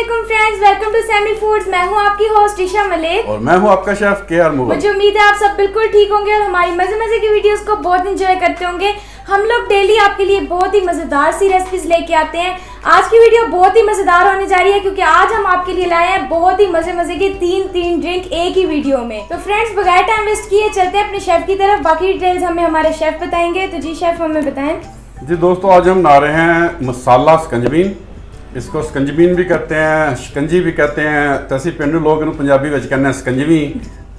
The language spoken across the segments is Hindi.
अस्सलामुअलैकुम friends, welcome to Sammy Foods. मैं हूं आपकी होस्ट ईशा मलिक और मैं हूं आपका शेफ के.आर. मुगल। मुझे उम्मीद है आप सब बिल्कुल ठीक होंगे और हमारी मजे मजे की वीडियोस को बहुत एंजॉय करते होंगे। हम लोग डेली आपके लिए बहुत ही मजेदार सी रेसिपीज लेके आते हैं। आज की वीडियो बहुत ही मजेदार होने जा रही है क्योंकि आज हम आपके लिए लाए हैं बहुत ही मजे मजे के तीन ड्रिंक एक ही वीडियो में। तो फ्रेंड्स, बगैर टाइम वेस्ट किए चलते हैं अपने शेफ की तरफ। बाकी डिटेल्स हमें हमारे शेफ बताएंगे। तो जी शेफ, हमें बताएं। जी दोस्तों, आज हम बना रहे हैं मसाला स्कंजबीन। इसको स्कंजबीन भी कहते हैं, शिकंजी भी कहते हैं, तैसी पेंडू लोग इन्हों पंजाबी में कहते हैं स्कंजवी।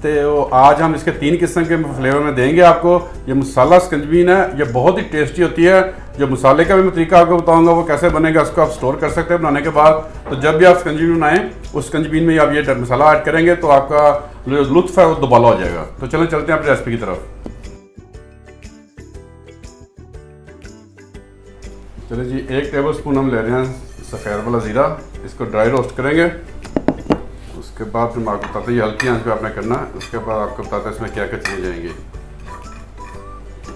तो आज हम इसके 3 किस्म के फ्लेवर में देंगे आपको। ये मसाला स्कंजबीन है, ये बहुत ही टेस्टी होती है। जो मसाले का भी मैं तरीका आपको बताऊंगा वो कैसे बनेगा, उसको आप स्टोर कर सकते हैं बनाने के बाद। तो जब भी आप स्कंजबीन बनाएं, उस स्कंजबीन में आप ये मसाला ऐड करेंगे तो आपका जो लुत्फ है वो दोबाला हो जाएगा। तो चलो चलते हैं अपनी रेसिपी की तरफ। चलिए जी, 1 टेबल स्पून हम ले रहे हैं सफ़ेद वाला ज़ीरा। इसको ड्राई रोस्ट करेंगे। उसके बाद फिर मैं आपको बताता हूँ ये हल्की आंच पे आपने करना है। उसके बाद आपको बताता है इसमें क्या क्या चीज़ें जाएंगी।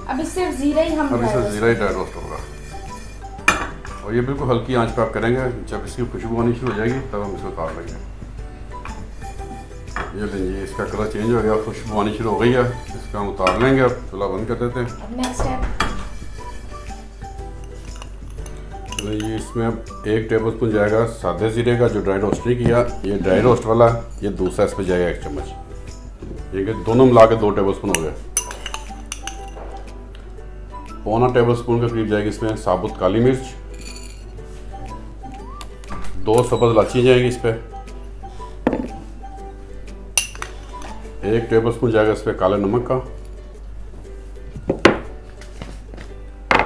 अभी सिर्फ ज़ीरा ही ड्राई रोस्ट होगा और ये बिल्कुल हल्की आंच पे आप करेंगे। जब इसकी खुशबू आनी शुरू हो जाएगी तब हम इसको उतार लेंगे। ये लीजिए, इसका कलर चेंज हो गया, खुशबू आनी शुरू हो गई है। इसको हम उतार लेंगे। अब चूल्हा बंद कर देते हैं। नेक्स्ट स्टेप, ये इसमें अब 1 टेबल स्पून जाएगा सादे ज़ीरे का, जो ड्राई रोस्ट नहीं किया। ये ड्राई रोस्ट वाला, ये दूसरा इस पर जाएगा 1 चम्मच। ये दोनों मिला के 2 टेबल स्पून हो गए। पौना टेबल स्पून के करीब जाएगी इसमें साबुत काली मिर्च। 2 सब्ज़ इलायची जाएगी इस पर। 1 टेबल स्पून जाएगा इस पर काले नमक का।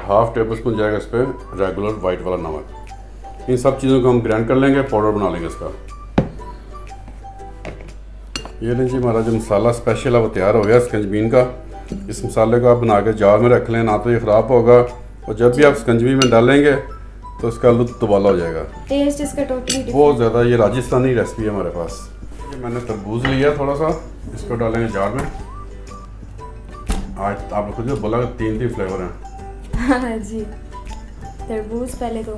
1/2 टेबल स्पून जाएगा इस पर रेगुलर वाइट वाला नमक। इन सब चीज़ों को हम ग्राइंड कर लेंगे, पाउडर बना लेंगे इसका। ये लीजिए, हमारा जो मसाला स्पेशल है वो तैयार हो गया स्कंजबीन का। इस मसाले को आप बना के जार में रख लें, ना तो ये ख़राब होगा और जब भी आप स्कंजबी में डालेंगे तो इसका लुत्फ दोबाला हो जाएगा। टेस्ट इसका टोटली बहुत ज़्यादा। ये राजस्थानी रेसिपी है हमारे पास। ये मैंने तरबूज लिया थोड़ा सा, इसको डालेंगे जार में। आज आप खुद ने बोला 3 फ्लेवर हैं। हाँ जी, तरबूज पहले तो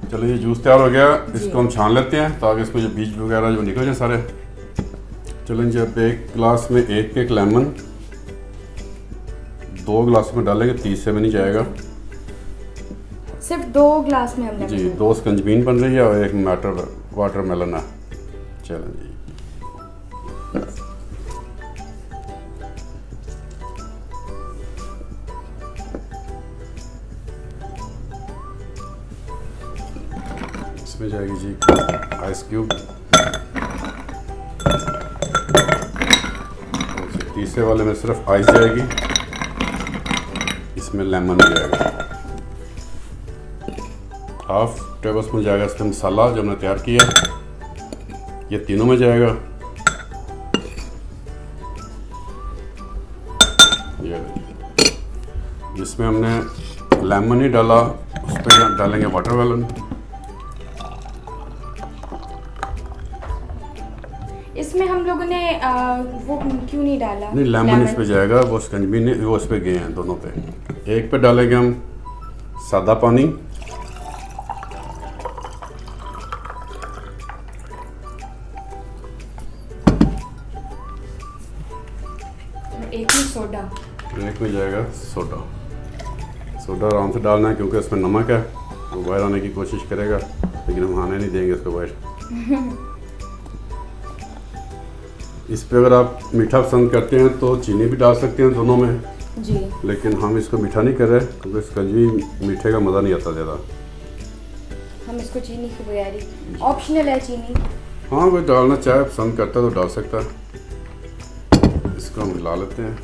चलो, ये जूस तैयार हो गया। इसको हम छान लेते हैं ताकि इसमें जो बीज वगैरह जो निकल जाए सारे। चलो जी, अब 1 गिलास में 1 लेमन, 2 गिलास में डालेंगे, 30 से भी नहीं जाएगा। सिर्फ 2 गिलास में हमने जी 2 स्कंजबीन बन रही है और 1 वाटरमेलन है। चलो जी, इसमें जाएगी जी आइस क्यूब। तीसरे वाले में सिर्फ आइस जाएगी, इसमें लेमन जाएगा। 1/2 टेबल स्पून जाएगा इसका मसाला जो हमने तैयार किया, ये तीनों में जाएगा। ये जिसमें हमने लेमन ही डाला उस पर डालेंगे वाटरमेलन। इसमें हम लोगों ने वो क्यों नहीं डाला? नहीं, लेमन इस पे जाएगा, वो स्कंजबीन वो इस पे गए हैं दोनों पे। 1 पे डालेंगे हम सादा पानी। एक में जाएगा सोडा। सोडा आराम से डालना है क्योंकि इसमें नमक है, वो बाहर आने की कोशिश करेगा, लेकिन हम आने नहीं देंगे इसको बाहर। इस पे अगर आप मीठा पसंद करते हैं तो चीनी भी डाल सकते हैं दोनों में जी, लेकिन हम इसको मीठा नहीं कर रहे क्योंकि स्कंजबी मीठे का मज़ा नहीं आता ज़्यादा। हम इसको चीनी के बगैर ही, ऑप्शनल है चीनी। हाँ, कोई डालना चाहे पसंद करता है तो डाल सकता है। इसको हम मिला लेते हैं।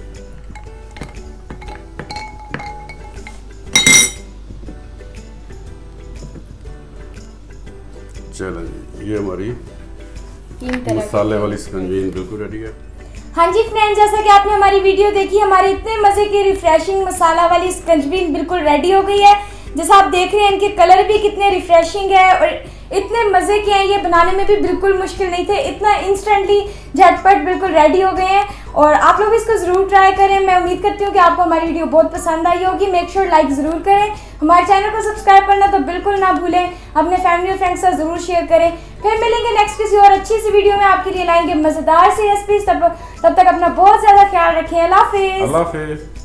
चलो जी, ये हमारी मसाले वाली स्कंजबीन बिल्कुल रेडी है। हाँ जी फ्रेंड्स, जैसा कि आपने हमारी वीडियो देखी, हमारे इतने मज़े की रिफ्रेशिंग मसाला वाली स्कंजबीन बिल्कुल रेडी हो गई है। जैसा आप देख रहे हैं, इनके कलर भी कितने रिफ्रेशिंग है और इतने मज़े के हैं, ये बनाने में भी बिल्कुल मुश्किल नहीं थे, इतना इंस्टेंटली झटपट बिल्कुल रेडी हो गए हैं। और आप लोग इसको ज़रूर ट्राई करें। मैं उम्मीद करती हूँ कि आपको हमारी वीडियो बहुत पसंद आई होगी। मेक श्योर लाइक ज़रूर करें, हमारे चैनल को सब्सक्राइब करना तो बिल्कुल ना भूलें, अपने फैमिली और फ्रेंड्स से ज़रूर शेयर करें। फिर मिलेंगे नेक्स्ट किसी और अच्छी सी वीडियो में, आपके लिए लाएंगे मज़ेदार सी रेसिपीज। तब तक अपना बहुत ज़्यादा ख्याल रखें। अल्लाह हाफिज़। अल्लाह हाफिज़।